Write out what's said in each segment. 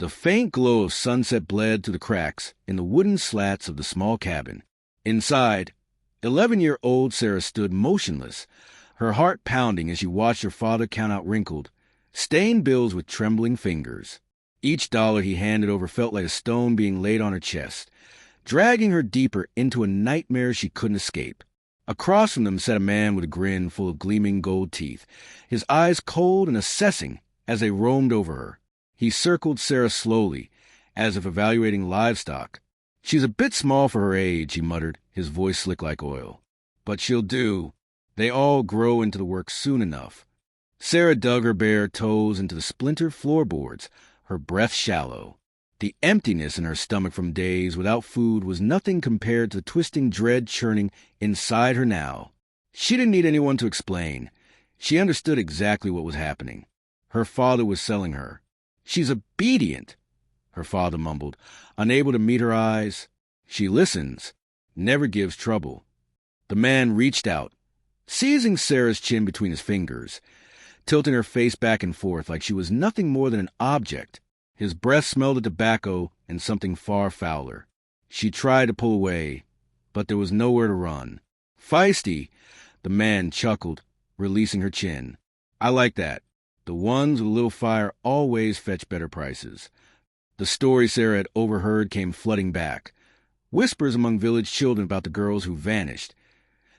The faint glow of sunset bled through the cracks in the wooden slats of the small cabin. Inside, 11-year-old Sarah stood motionless, her heart pounding as she watched her father count out wrinkled, stained bills with trembling fingers. Each dollar he handed over felt like a stone being laid on her chest, dragging her deeper into a nightmare she couldn't escape. Across from them sat a man with a grin full of gleaming gold teeth, his eyes cold and assessing as they roamed over her. He circled Sarah slowly, as if evaluating livestock. "She's a bit small for her age," he muttered, his voice slick like oil. "But she'll do. They all grow into the work soon enough." Sarah dug her bare toes into the splintered floorboards, her breath shallow. The emptiness in her stomach from days without food was nothing compared to the twisting dread churning inside her now. She didn't need anyone to explain. She understood exactly what was happening. Her father was selling her. "She's obedient," her father mumbled, unable to meet her eyes. "She listens, never gives trouble." The man reached out, seizing Sarah's chin between his fingers, tilting her face back and forth like she was nothing more than an object. His breath smelled of tobacco and something far fouler. She tried to pull away, but there was nowhere to run. "Feisty," the man chuckled, releasing her chin. "I like that. The ones with a little fire always fetch better prices." The story Sarah had overheard came flooding back. Whispers among village children about the girls who vanished,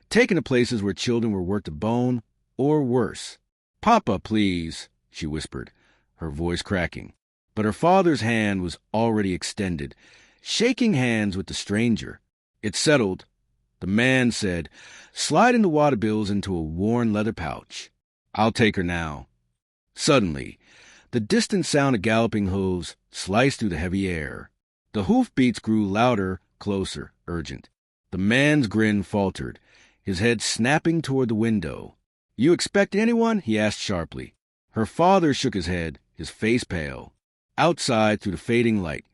taken to places where children were worked to bone, or worse. "Papa, please," she whispered, her voice cracking. But her father's hand was already extended, shaking hands with the stranger. "It's settled," the man said, sliding the water bills into a worn leather pouch. "I'll take her now." Suddenly, the distant sound of galloping hooves sliced through the heavy air. The hoofbeats grew louder, closer, urgent. The man's grin faltered, his head snapping toward the window. "You expecting anyone?" he asked sharply. Her father shook his head, his face pale. Outside, through the fading light,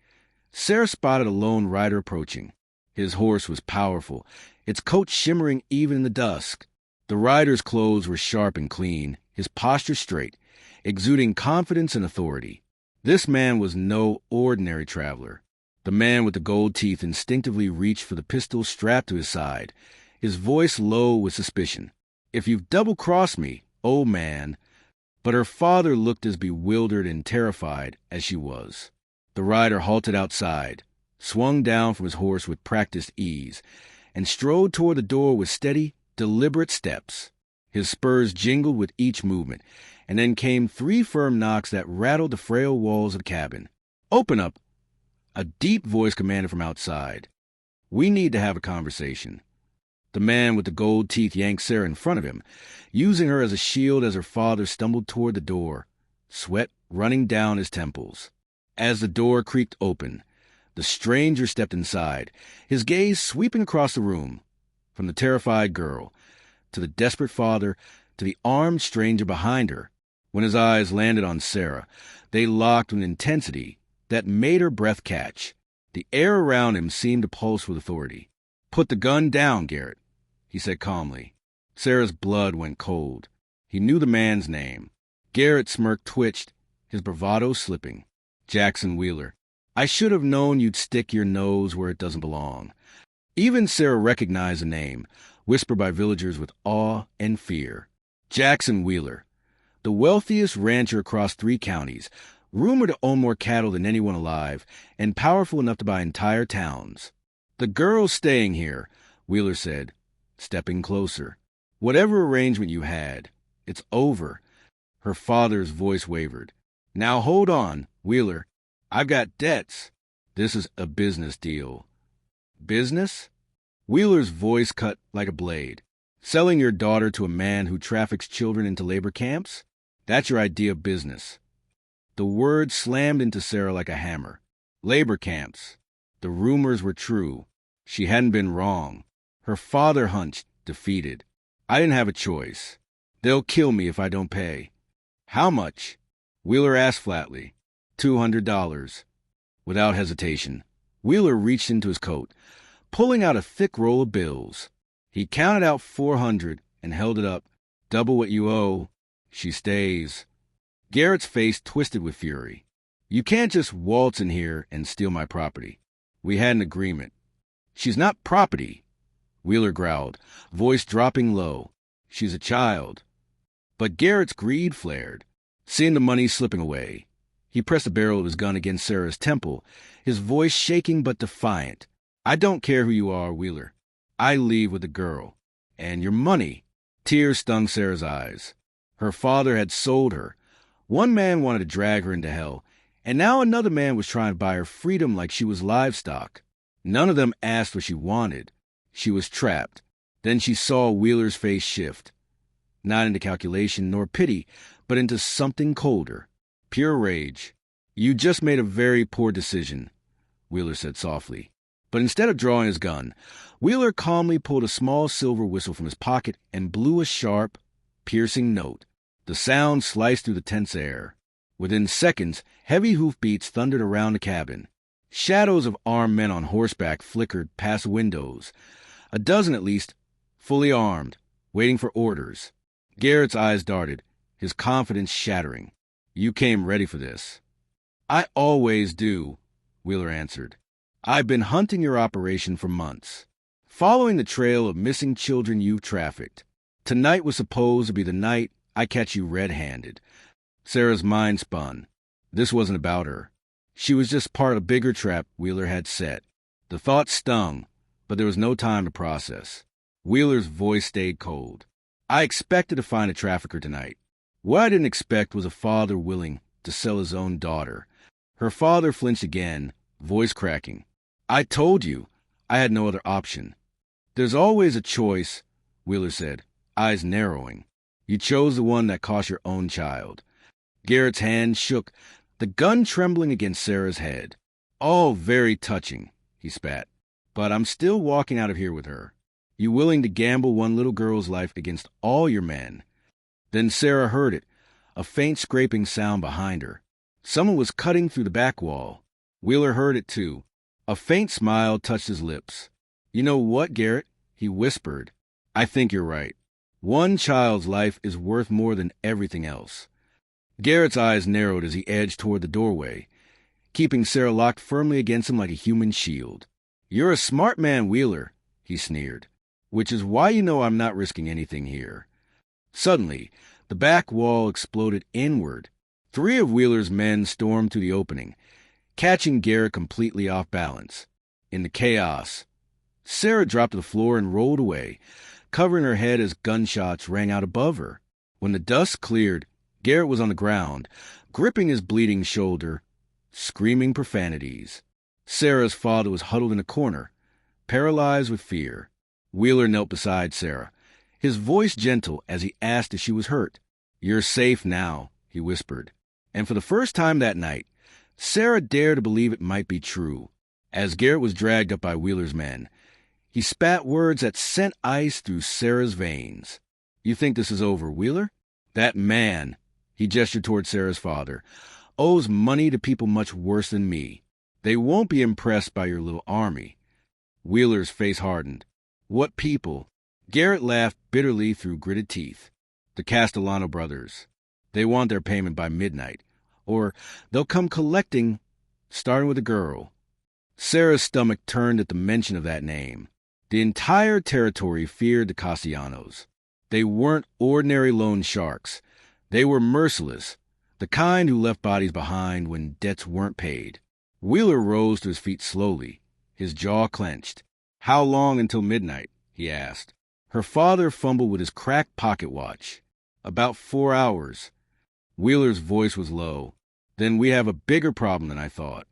Sarah spotted a lone rider approaching. His horse was powerful, its coat shimmering even in the dusk. The rider's clothes were sharp and clean, his posture straight, exuding confidence and authority. This man was no ordinary traveler. The man with the gold teeth instinctively reached for the pistol strapped to his side, his voice low with suspicion. "If you've double-crossed me, old man—" But her father looked as bewildered and terrified as she was. The rider halted outside, swung down from his horse with practiced ease, and strode toward the door with steady, deliberate steps. His spurs jingled with each movement, and then came 3 firm knocks that rattled the frail walls of the cabin. "Open up," a deep voice commanded from outside. "We need to have a conversation." The man with the gold teeth yanked Sarah in front of him, using her as a shield as her father stumbled toward the door, sweat running down his temples. As the door creaked open, the stranger stepped inside, his gaze sweeping across the room, from the terrified girl, to the desperate father, to the armed stranger behind her. When his eyes landed on Sarah, they locked with an intensity that made her breath catch. The air around him seemed to pulse with authority. "Put the gun down, Garrett," he said calmly. Sarah's blood went cold. He knew the man's name. Garrett's smirk twitched, his bravado slipping. "Jackson Wheeler. I should have known you'd stick your nose where it doesn't belong." Even Sarah recognized the name, whispered by villagers with awe and fear. Jackson Wheeler, the wealthiest rancher across 3 counties, rumored to own more cattle than anyone alive, and powerful enough to buy entire towns. "The girl's staying here," Wheeler said, stepping closer. "Whatever arrangement you had, it's over." Her father's voice wavered. "Now hold on, Wheeler. I've got debts. This is a business deal." "Business?" Wheeler's voice cut like a blade. "Selling your daughter to a man who traffics children into labor camps? That's your idea of business." The word slammed into Sarah like a hammer. Labor camps. The rumors were true. She hadn't been wrong. Her father hunched, defeated. "I didn't have a choice. They'll kill me if I don't pay." "How much?" Wheeler asked flatly. $200. Without hesitation, Wheeler reached into his coat, pulling out a thick roll of bills. He counted out 400 and held it up. "Double what you owe. She stays." Garrett's face twisted with fury. You can't just waltz in here and steal my property. We had an agreement. She's not property, Wheeler growled, voice dropping low. She's a child. But Garrett's greed flared, seeing the money slipping away. He pressed the barrel of his gun against Sarah's temple, his voice shaking but defiant. I don't care who you are, Wheeler. I leave with the girl. And your money. Tears stung Sarah's eyes. Her father had sold her. One man wanted to drag her into hell, and now another man was trying to buy her freedom like she was livestock. None of them asked what she wanted. She was trapped. Then she saw Wheeler's face shift. Not into calculation nor pity, but into something colder. Pure rage. You just made a very poor decision, Wheeler said softly. But instead of drawing his gun, Wheeler calmly pulled a small silver whistle from his pocket and blew a sharp, piercing note. The sound sliced through the tense air. Within seconds, heavy hoofbeats thundered around the cabin. Shadows of armed men on horseback flickered past windows. A dozen at least, fully armed, waiting for orders. Garrett's eyes darted, his confidence shattering. You came ready for this. I always do, Wheeler answered. I've been hunting your operation for months, following the trail of missing children you've trafficked. Tonight was supposed to be the night I catch you red-handed. Sarah's mind spun. This wasn't about her. She was just part of a bigger trap Wheeler had set. The thought stung, but there was no time to process. Wheeler's voice stayed cold. I expected to find a trafficker tonight. What I didn't expect was a father willing to sell his own daughter. Her father flinched again, voice cracking. I told you I had no other option. There's always a choice, Wheeler said, eyes narrowing. You chose the one that cost your own child. Garrett's hand shook, the gun trembling against Sarah's head. All very touching, he spat. But I'm still walking out of here with her. You willing to gamble one little girl's life against all your men? Then Sarah heard it, a faint scraping sound behind her. Someone was cutting through the back wall. Wheeler heard it too. A faint smile touched his lips. You know what, Garrett? He whispered. I think you're right. One child's life is worth more than everything else. Garrett's eyes narrowed as he edged toward the doorway, keeping Sarah locked firmly against him like a human shield. You're a smart man, Wheeler, he sneered, which is why you know I'm not risking anything here. Suddenly, the back wall exploded inward. 3 of Wheeler's men stormed through the opening, catching Garrett completely off balance. In the chaos, Sarah dropped to the floor and rolled away, covering her head as gunshots rang out above her. When the dust cleared, Garrett was on the ground, gripping his bleeding shoulder, screaming profanities. Sarah's father was huddled in a corner, paralyzed with fear. Wheeler knelt beside Sarah, his voice gentle as he asked if she was hurt. You're safe now, he whispered. And for the first time that night, Sarah dared to believe it might be true. As Garrett was dragged up by Wheeler's men, he spat words that sent ice through Sarah's veins. You think this is over, Wheeler? That man, he gestured toward Sarah's father, owes money to people much worse than me. They won't be impressed by your little army. Wheeler's face hardened. What people? Garrett laughed bitterly through gritted teeth. The Castellano brothers. They want their payment by midnight, or they'll come collecting, starting with a girl. Sarah's stomach turned at the mention of that name. The entire territory feared the Castellanos. They weren't ordinary loan sharks. They were merciless, the kind who left bodies behind when debts weren't paid. Wheeler rose to his feet slowly, his jaw clenched. How long until midnight? He asked. Her father fumbled with his cracked pocket watch. About 4 hours. Wheeler's voice was low. Then we have a bigger problem than I thought.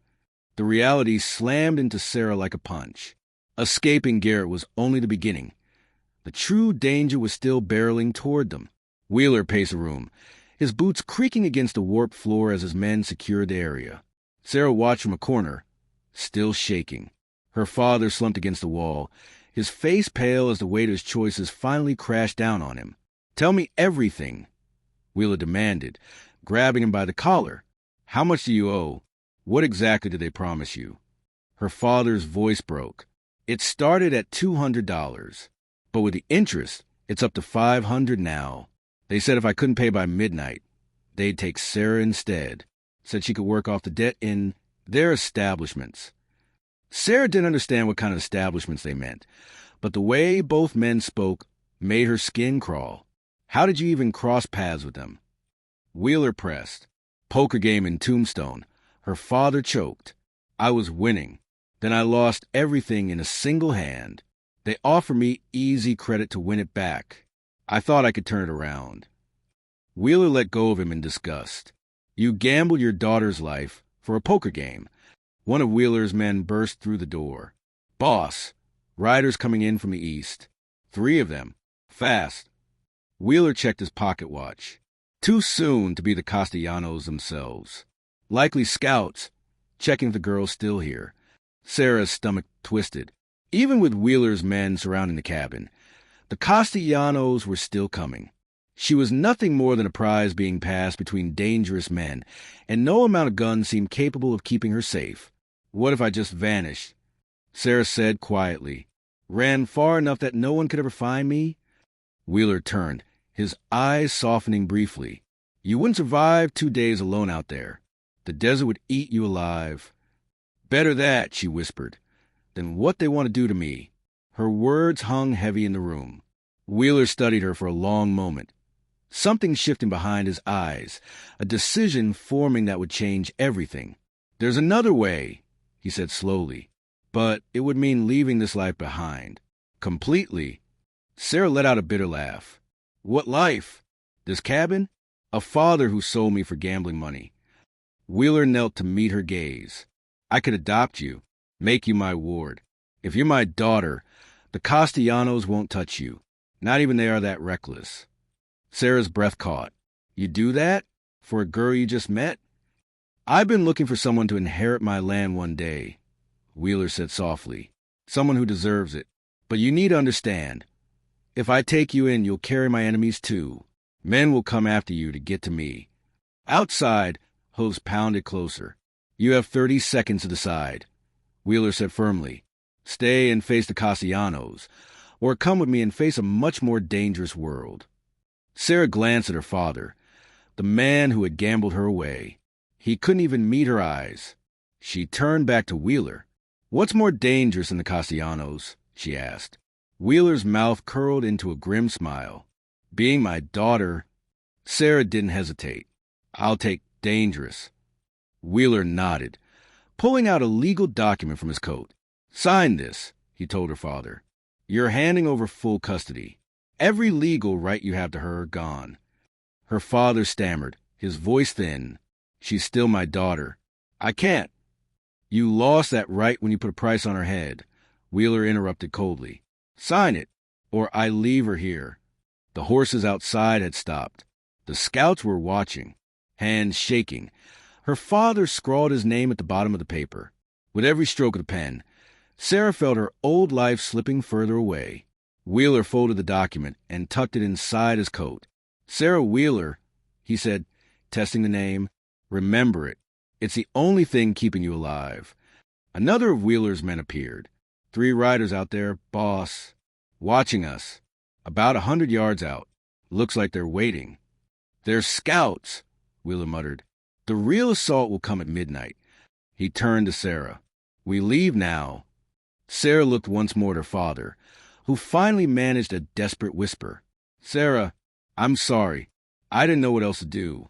The reality slammed into Sarah like a punch. Escaping Garrett was only the beginning. The true danger was still barreling toward them. Wheeler paced the room, his boots creaking against the warped floor as his men secured the area. Sarah watched from a corner, still shaking. Her father slumped against the wall, his face pale as the weight of his choices finally crashed down on him. Tell me everything, Wheeler demanded, grabbing him by the collar. How much do you owe? What exactly did they promise you? Her father's voice broke. It started at $200, but with the interest, it's up to $500 now. They said if I couldn't pay by midnight, they'd take Sarah instead. said she could work off the debt in their establishments. Sarah didn't understand what kind of establishments they meant, but the way both men spoke made her skin crawl. How did you even cross paths with them? Wheeler pressed. Poker game in Tombstone. Her father choked. I was winning. Then I lost everything in a single hand. They offered me easy credit to win it back. I thought I could turn it around. Wheeler let go of him in disgust. You gambled your daughter's life for a poker game. One of Wheeler's men burst through the door. Boss, riders coming in from the east. 3 of them. Fast. Wheeler checked his pocket watch. Too soon to be the Castellanos themselves. Likely scouts, checking if the girl's still here. Sarah's stomach twisted. Even with Wheeler's men surrounding the cabin, the Castellanos were still coming. She was nothing more than a prize being passed between dangerous men, and no amount of guns seemed capable of keeping her safe. What if I just vanished? Sarah said quietly. Ran far enough that no one could ever find me? Wheeler turned, his eyes softening briefly. You wouldn't survive 2 days alone out there. The desert would eat you alive. Better that, she whispered, than what they want to do to me. Her words hung heavy in the room. Wheeler studied her for a long moment. Something shifting behind his eyes, a decision forming that would change everything. There's another way, he said slowly, but it would mean leaving this life behind. Completely. Sarah let out a bitter laugh. What life? This cabin? A father who sold me for gambling money. Wheeler knelt to meet her gaze. I could adopt you, make you my ward. If you're my daughter, the Castellanos won't touch you. Not even they are that reckless. Sarah's breath caught. You do that? For a girl you just met? I've been looking for someone to inherit my land one day, Wheeler said softly. Someone who deserves it. But you need to understand. If I take you in, you'll carry my enemies too. Men will come after you to get to me. Outside, hooves pounded closer. You have 30 seconds to decide. Wheeler said firmly. Stay and face the Castellanos, or come with me and face a much more dangerous world. Sarah glanced at her father, the man who had gambled her away. He couldn't even meet her eyes. She turned back to Wheeler. What's more dangerous than the Castellanos? She asked. Wheeler's mouth curled into a grim smile. Being my daughter. Sarah didn't hesitate. I'll take dangerous. Wheeler nodded, pulling out a legal document from his coat. Sign this, he told her father. You're handing over full custody. Every legal right you have to her gone. Her father stammered, his voice thin. She's still my daughter. I can't. You lost that right when you put a price on her head, Wheeler interrupted coldly. Sign it, or I leave her here. The horses outside had stopped. The scouts were watching, hands shaking. Her father scrawled his name at the bottom of the paper. With every stroke of the pen, Sarah felt her old life slipping further away. Wheeler folded the document and tucked it inside his coat. Sarah Wheeler, he said, testing the name. Remember it. It's the only thing keeping you alive. Another of Wheeler's men appeared. 3 riders out there, boss, watching us. About 100 yards out. Looks like they're waiting. They're scouts, Wheeler muttered. The real assault will come at midnight. He turned to Sarah. We leave now. Sarah looked once more at her father, who finally managed a desperate whisper. Sarah, I'm sorry. I didn't know what else to do.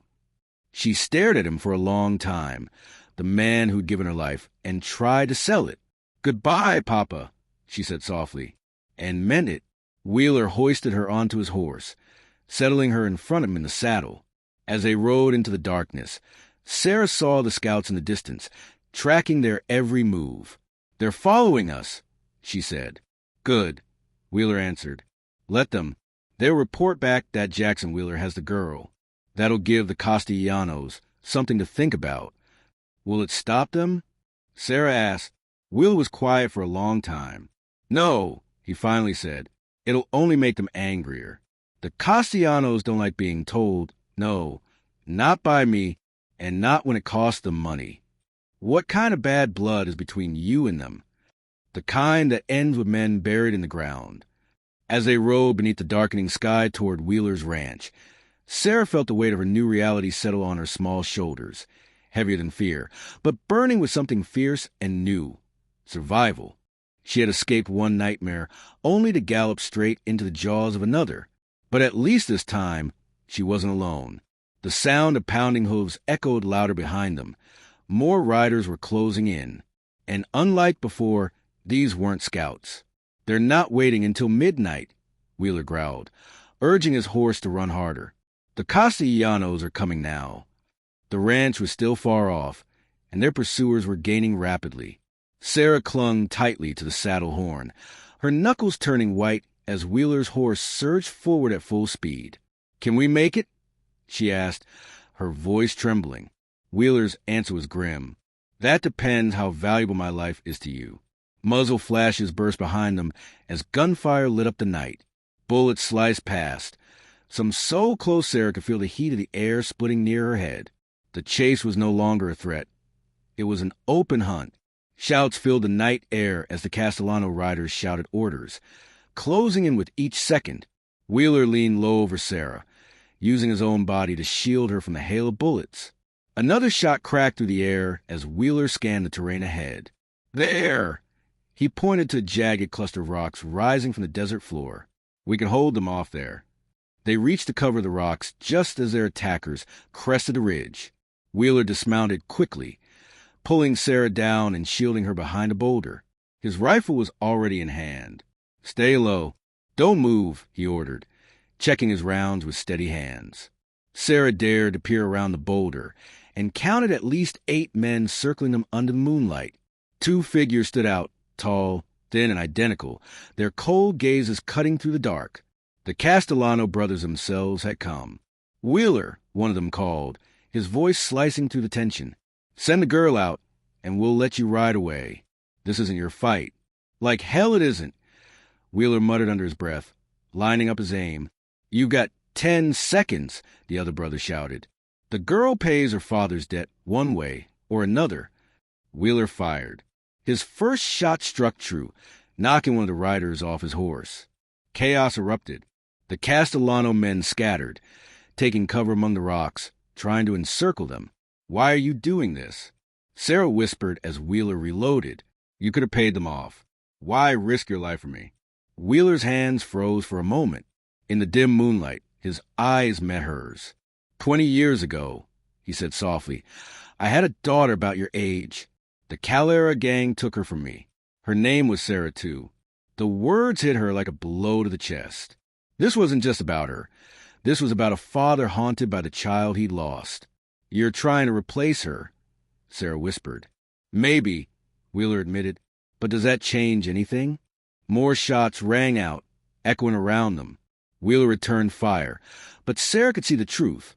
She stared at him for a long time, the man who'd given her life, and tried to sell it. Goodbye, Papa, she said softly, and meant it. Wheeler hoisted her onto his horse, settling her in front of him in the saddle. As they rode into the darkness, Sarah saw the scouts in the distance, tracking their every move. They're following us, she said. Good, Wheeler answered. Let them. They'll report back that Jackson Wheeler has the girl. That'll give the Castellanos something to think about. Will it stop them? Sarah asked. Wheeler was quiet for a long time. No, he finally said. It'll only make them angrier. The Castellanos don't like being told, no, not by me, and not when it costs them money. What kind of bad blood is between you and them? The kind that ends with men buried in the ground. As they rode beneath the darkening sky toward Wheeler's ranch, Sarah felt the weight of her new reality settle on her small shoulders. heavier than fear, but burning with something fierce and new: survival. She had escaped one nightmare, only to gallop straight into the jaws of another. But at least this time, she wasn't alone. The sound of pounding hooves echoed louder behind them. More riders were closing in. And unlike before, these weren't scouts. "They're not waiting until midnight," Wheeler growled, urging his horse to run harder. "The Castellanos are coming now." The ranch was still far off, and their pursuers were gaining rapidly. Sarah clung tightly to the saddle horn, her knuckles turning white as Wheeler's horse surged forward at full speed. "Can we make it?" she asked, her voice trembling. Wheeler's answer was grim. "That depends how valuable my life is to you." Muzzle flashes burst behind them as gunfire lit up the night. Bullets sliced past, some so close Sarah could feel the heat of the air splitting near her head. The chase was no longer a threat. It was an open hunt. Shouts filled the night air as the Castellano riders shouted orders, closing in with each second. Wheeler leaned low over Sarah, using his own body to shield her from the hail of bullets. Another shot cracked through the air as Wheeler scanned the terrain ahead. "There!" He pointed to a jagged cluster of rocks rising from the desert floor. "We can hold them off there." They reached the cover of the rocks just as their attackers crested the ridge. Wheeler dismounted quickly, pulling Sarah down and shielding her behind a boulder. His rifle was already in hand. "Stay low. Don't move," he ordered, checking his rounds with steady hands. Sarah dared to peer around the boulder and counted at least 8 men circling them under the moonlight. 2 figures stood out, tall, thin, and identical, their cold gazes cutting through the dark. The Castellano brothers themselves had come. "Wheeler," one of them called, his voice slicing through the tension. "Send the girl out, and we'll let you ride away. This isn't your fight." "Like hell it isn't," Wheeler muttered under his breath, lining up his aim. "You've got 10 seconds, the other brother shouted. "The girl pays her father's debt one way or another." Wheeler fired. His first shot struck true, knocking one of the riders off his horse. Chaos erupted. The Castellano men scattered, taking cover among the rocks, trying to encircle them. "Why are you doing this?" Sarah whispered as Wheeler reloaded. "You could have paid them off. Why risk your life for me?" Wheeler's hands froze for a moment. In the dim moonlight, his eyes met hers. 20 years ago," he said softly, "I had a daughter about your age. The Calera gang took her from me. Her name was Sarah, too." The words hit her like a blow to the chest. This wasn't just about her. This was about a father haunted by the child he'd lost. "You're trying to replace her," Sarah whispered. "Maybe," Wheeler admitted, "but does that change anything?" More shots rang out, echoing around them. Wheeler returned fire, but Sarah could see the truth.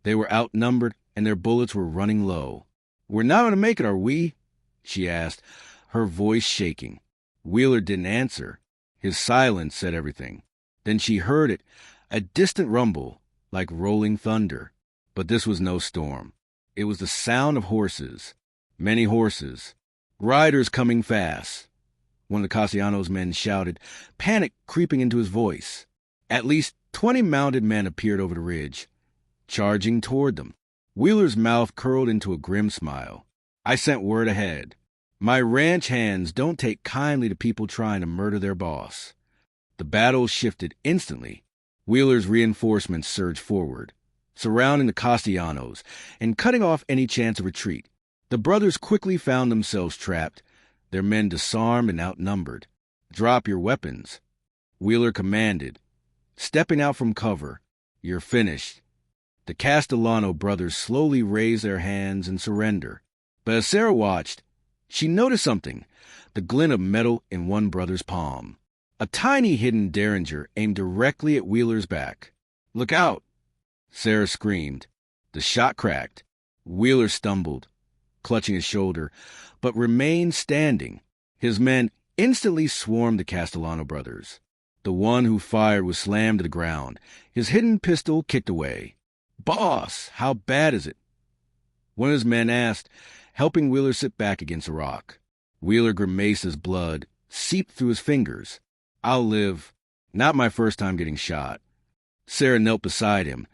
They were outnumbered, and their bullets were running low. "We're not going to make it, are we?" she asked, her voice shaking. Wheeler didn't answer. His silence said everything. Then she heard it, a distant rumble, like rolling thunder. But this was no storm. It was the sound of horses, many horses, riders coming fast. One of the Castellanos' men shouted, panic creeping into his voice. At least 20 mounted men appeared over the ridge, charging toward them. Wheeler's mouth curled into a grim smile. "I sent word ahead. My ranch hands don't take kindly to people trying to murder their boss." The battle shifted instantly. Wheeler's reinforcements surged forward, surrounding the Castellanos and cutting off any chance of retreat. The brothers quickly found themselves trapped, their men disarmed and outnumbered. "Drop your weapons," Wheeler commanded, stepping out from cover. "You're finished." The Castellano brothers slowly raised their hands in surrender. But as Sarah watched, she noticed something, the glint of metal in one brother's palm. A tiny hidden derringer aimed directly at Wheeler's back. "Look out!" Sarah screamed. The shot cracked. Wheeler stumbled, clutching his shoulder, but remained standing. His men instantly swarmed the Castellano brothers. The one who fired was slammed to the ground, his hidden pistol kicked away. "Boss, how bad is it?" One of his men asked, helping Wheeler sit back against a rock. Wheeler grimaced as blood seeped through his fingers. "I'll live. Not my first time getting shot." Sarah knelt beside him,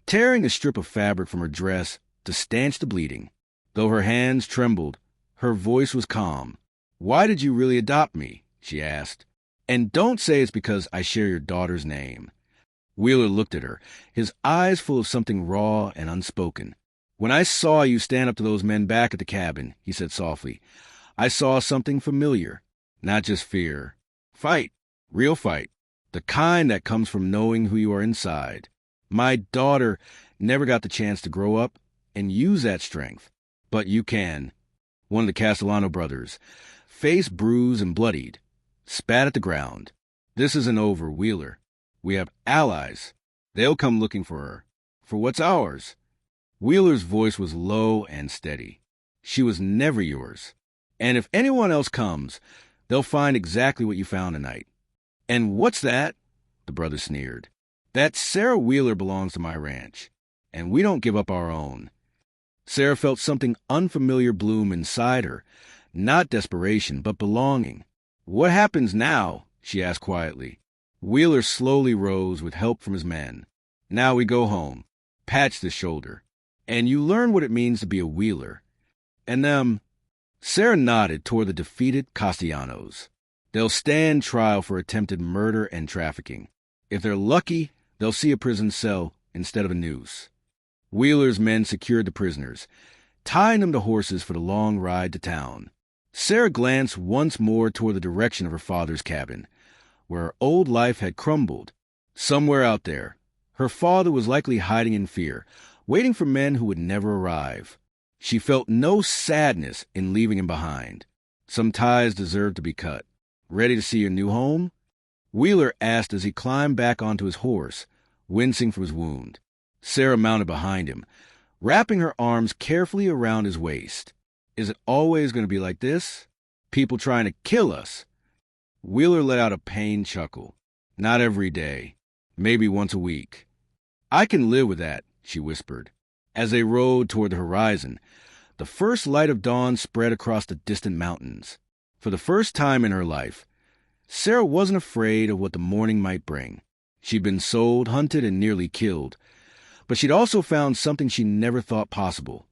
tearing a strip of fabric from her dress to stanch the bleeding. Though her hands trembled, her voice was calm. "Why did you really adopt me?" she asked. "And don't say it's because I share your daughter's name." Wheeler looked at her, his eyes full of something raw and unspoken. "When I saw you stand up to those men back at the cabin," he said softly, "I saw something familiar. Not just fear. Fight. Real fight. The kind that comes from knowing who you are inside. My daughter never got the chance to grow up and use that strength. But you can." One of the Castellano brothers, face bruised and bloodied, spat at the ground. "This isn't over, Wheeler. We have allies. They'll come looking for her. For what's ours?" Wheeler's voice was low and steady. "She was never yours. And if anyone else comes, they'll find exactly what you found tonight." "And what's that?" the brother sneered. "That Sarah Wheeler belongs to my ranch, and we don't give up our own." Sarah felt something unfamiliar bloom inside her, not desperation, but belonging. "What happens now?" she asked quietly. Wheeler slowly rose with help from his men. "Now we go home. Patch the shoulder. And you learn what it means to be a Wheeler. And them..." Sarah nodded toward the defeated Castellanos. "They'll stand trial for attempted murder and trafficking. If they're lucky, they'll see a prison cell instead of a noose." Wheeler's men secured the prisoners, tying them to horses for the long ride to town. Sarah glanced once more toward the direction of her father's cabin, where her old life had crumbled. Somewhere out there, her father was likely hiding in fear, waiting for men who would never arrive. She felt no sadness in leaving him behind. Some ties deserved to be cut. "Ready to see your new home?" Wheeler asked as he climbed back onto his horse, wincing from his wound. Sarah mounted behind him, wrapping her arms carefully around his waist. "Is it always going to be like this? People trying to kill us?" Wheeler let out a pained chuckle. "Not every day. Maybe once a week." "I can live with that," she whispered. As they rode toward the horizon, the first light of dawn spread across the distant mountains. For the first time in her life, Sarah wasn't afraid of what the morning might bring. She'd been sold, hunted, and nearly killed. But she'd also found something she never thought possible: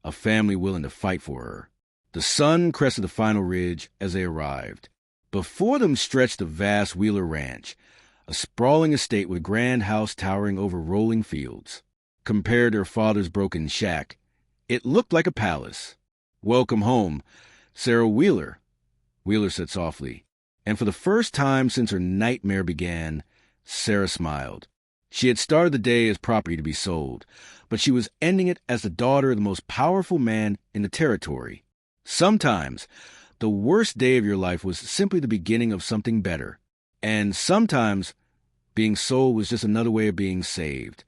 a family willing to fight for her. The sun crested the final ridge as they arrived. Before them stretched the vast Wheeler Ranch, a sprawling estate with a grand house towering over rolling fields. Compared to her father's broken shack, it looked like a palace. "Welcome home, Sarah Wheeler," Wheeler said softly. And for the first time since her nightmare began, Sarah smiled. She had started the day as property to be sold, but she was ending it as the daughter of the most powerful man in the territory. Sometimes, the worst day of your life was simply the beginning of something better. And sometimes, being sold was just another way of being saved.